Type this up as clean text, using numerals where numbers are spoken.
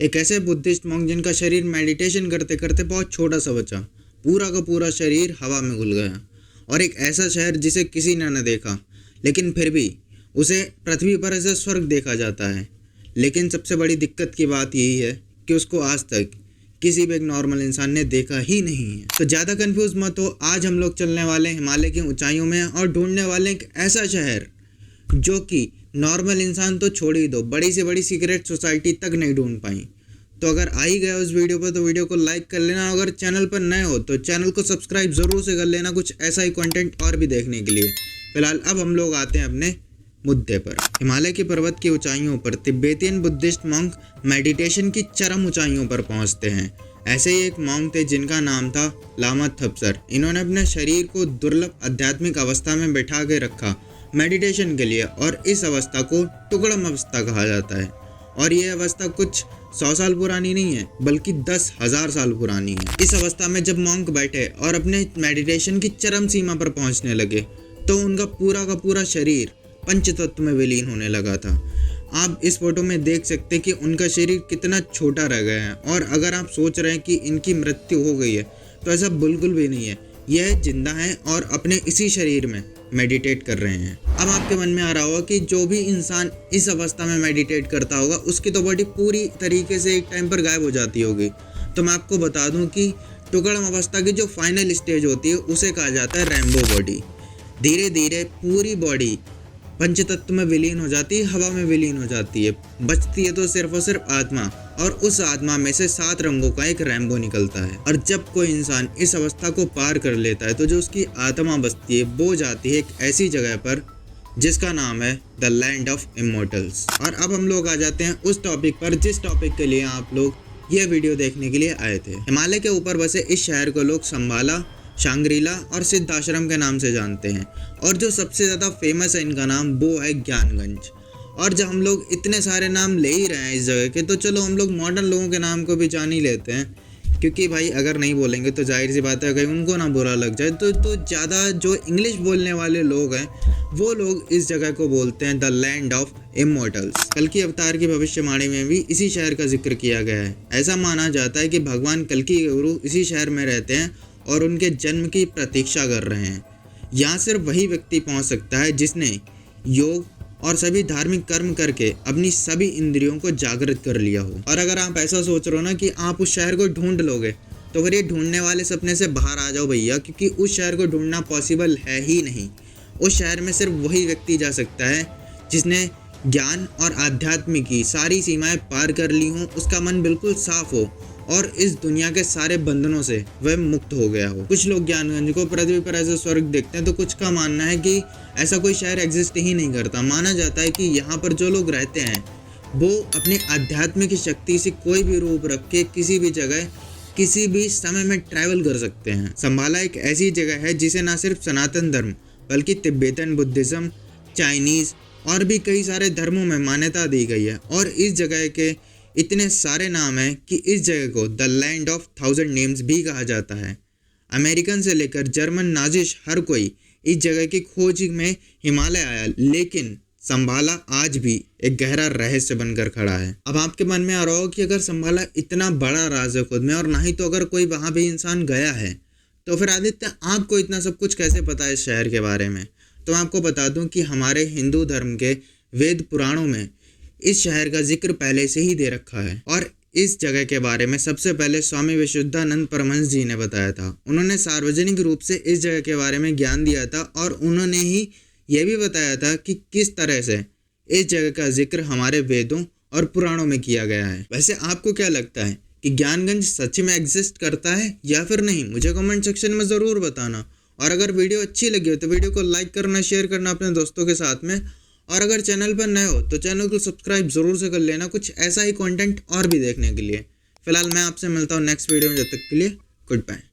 एक ऐसे Buddhist monk जिनका शरीर मेडिटेशन करते करते बहुत छोटा सा बचा, पूरा का पूरा शरीर हवा में घुल गया। और एक ऐसा शहर जिसे किसी ने न देखा, लेकिन फिर भी उसे पृथ्वी पर ऐसे स्वर्ग देखा जाता है। लेकिन सबसे बड़ी दिक्कत की बात यही है कि उसको आज तक किसी भी एक नॉर्मल इंसान ने देखा ही नहीं है। तो ज़्यादा कंफ्यूज मत हो, आज हम लोग चलने वाले हैं हिमालय की ऊंचाइयों में और ढूंढने वाले एक ऐसा शहर जो कि नॉर्मल इंसान तो छोड़ ही दो, बड़ी से बड़ी सीक्रेट सोसाइटी तक नहीं ढूंढ पाई। तो अगर आ ही गया उस वीडियो पर तो वीडियो को लाइक कर लेना। अगर चैनल पर नए हो तो चैनल को सब्सक्राइब ज़रूर से कर लेना, कुछ ऐसा ही कंटेंट और भी देखने के लिए। फिलहाल अब हम लोग आते हैं अपने मुद्दे पर। हिमालय के पर्वत की ऊंचाइयों पर तिब्बतियन बुद्धिस्ट मॉन्क मेडिटेशन की चरम ऊंचाइयों पर पहुंचते हैं। ऐसे ही एक मॉन्क थे जिनका नाम था लामा थपसर। इन्होंने अपने शरीर को दुर्लभ आध्यात्मिक अवस्था में बैठा के रखा मेडिटेशन के लिए, और इस अवस्था को टुकड़म अवस्था कहा जाता है। और ये अवस्था कुछ 100 साल पुरानी नहीं है, बल्कि 10,000 साल पुरानी है। इस अवस्था में जब मॉन्क बैठे और अपने मेडिटेशन की चरम सीमा पर पहुंचने लगे तो उनका पूरा का पूरा शरीर पंचतत्व में विलीन होने लगा था। आप इस फोटो में देख सकते हैं कि उनका शरीर कितना छोटा रह गया है। और अगर आप सोच रहे हैं कि इनकी मृत्यु हो गई है तो ऐसा बिल्कुल भी नहीं है, यह जिंदा है और अपने इसी शरीर में मेडिटेट कर रहे हैं। अब आपके मन में आ रहा होगा कि जो भी इंसान इस अवस्था में मेडिटेट करता होगा उसकी तो बॉडी पूरी तरीके से एक टाइम पर गायब हो जाती होगी। तो मैं आपको बता दूं कि टुकड़म अवस्था की जो फाइनल स्टेज होती है उसे कहा जाता है रेनबो बॉडी। धीरे धीरे पूरी बॉडी पंचतत्व में विलीन हो जाती है, हवा में विलीन हो जाती है। बचती है तो सिर्फ और सिर्फ आत्मा, और उस आत्मा में से 7 रंगों का एक रेनबो निकलता है। और जब कोई इंसान इस अवस्था को पार कर लेता है तो जो उसकी आत्मा बचती है वो जाती है एक ऐसी जगह पर जिसका नाम है द लैंड ऑफ इमोर्टल्स। और अब हम लोग आ जाते हैं उस टॉपिक पर जिस टॉपिक के लिए आप लोग यह वीडियो देखने के लिए आए थे। हिमालय के ऊपर बसे इस शहर को लोग संबाला, शांग्रीला और सिद्ध आश्रम के नाम से जानते हैं। और जो सबसे ज़्यादा फेमस है इनका नाम वो है ज्ञानगंज। और जब हम लोग इतने सारे नाम ले ही रहे हैं इस जगह के, तो चलो हम लोग मॉडर्न लोगों के नाम को भी जान ही लेते हैं, क्योंकि भाई अगर नहीं बोलेंगे तो जाहिर सी बात है कहीं उनको ना बुरा लग जाए। तो ज़्यादा जो इंग्लिश बोलने वाले लोग हैं वो लोग इस जगह को बोलते हैं द लैंड ऑफ इमोर्टल्स। कल्कि अवतार की भविष्यवाणी में भी इसी शहर का जिक्र किया गया है। ऐसा माना जाता है कि भगवान कल्कि के गुरु इसी शहर में रहते हैं और उनके जन्म की प्रतीक्षा कर रहे हैं। यहाँ सिर्फ वही व्यक्ति पहुँच सकता है जिसने योग और सभी धार्मिक कर्म करके अपनी सभी इंद्रियों को जागृत कर लिया हो। और अगर आप ऐसा सोच रहे हो ना कि आप उस शहर को ढूंढ लोगे, तो फिर ये ढूंढने वाले सपने से बाहर आ जाओ भैया, क्योंकि उस शहर को ढूंढना पॉसिबल है ही नहीं। उस शहर में सिर्फ वही व्यक्ति जा सकता है जिसने ज्ञान और आध्यात्म की सारी सीमाएं पार कर ली हों, उसका मन बिल्कुल साफ हो और इस दुनिया के सारे बंधनों से वह मुक्त हो गया हो। कुछ लोग ज्ञानगंज को पृथ्वी पर ऐसे स्वर्ग देखते हैं, तो कुछ का मानना है कि ऐसा कोई शहर एग्जिस्ट ही नहीं करता। माना जाता है कि यहाँ पर जो लोग रहते हैं वो अपने आध्यात्म की शक्ति से कोई भी रूप रख के किसी भी जगह किसी भी समय में ट्रैवल कर सकते हैं। संभाला एक ऐसी जगह है जिसे ना सिर्फ सनातन धर्म बल्कि तिब्बतन बुद्धिज्म, चाइनीज़ और भी कई सारे धर्मों में मान्यता दी गई है। और इस जगह के इतने सारे नाम हैं कि इस जगह को द लैंड ऑफ 1000 नेम्स भी कहा जाता है। अमेरिकन से लेकर जर्मन, नाजिश हर कोई इस जगह की खोज में हिमालय आया, लेकिन संभाला आज भी एक गहरा रहस्य बनकर खड़ा है। अब आपके मन में आ रहा हो कि अगर संभाला इतना बड़ा राज है खुद में, और ना ही तो अगर कोई वहाँ भी इंसान गया है, तो फिर आदित्य आपको इतना सब कुछ कैसे पता है इस शहर के बारे में? तो मैं आपको बता दूं कि हमारे हिंदू धर्म के वेद पुराणों में इस शहर का जिक्र पहले से ही दे रखा है। और इस जगह के बारे में सबसे पहले स्वामी विशुद्धानंद परमहंस जी ने बताया था। उन्होंने सार्वजनिक रूप से इस जगह के बारे में ज्ञान दिया था, और उन्होंने ही यह भी बताया था कि किस तरह से इस जगह का जिक्र हमारे वेदों और पुराणों में किया गया है। वैसे आपको क्या लगता है कि ज्ञानगंज सच में एग्जिस्ट करता है या फिर नहीं? मुझे कमेंट सेक्शन में ज़रूर बताना। और अगर वीडियो अच्छी लगी हो तो वीडियो को लाइक करना, शेयर करना अपने दोस्तों के साथ में। और अगर चैनल पर नए हो तो चैनल को सब्सक्राइब ज़रूर से कर लेना, कुछ ऐसा ही कंटेंट और भी देखने के लिए। फिलहाल मैं आपसे मिलता हूँ नेक्स्ट वीडियो में, जब तक के लिए गुड बाय।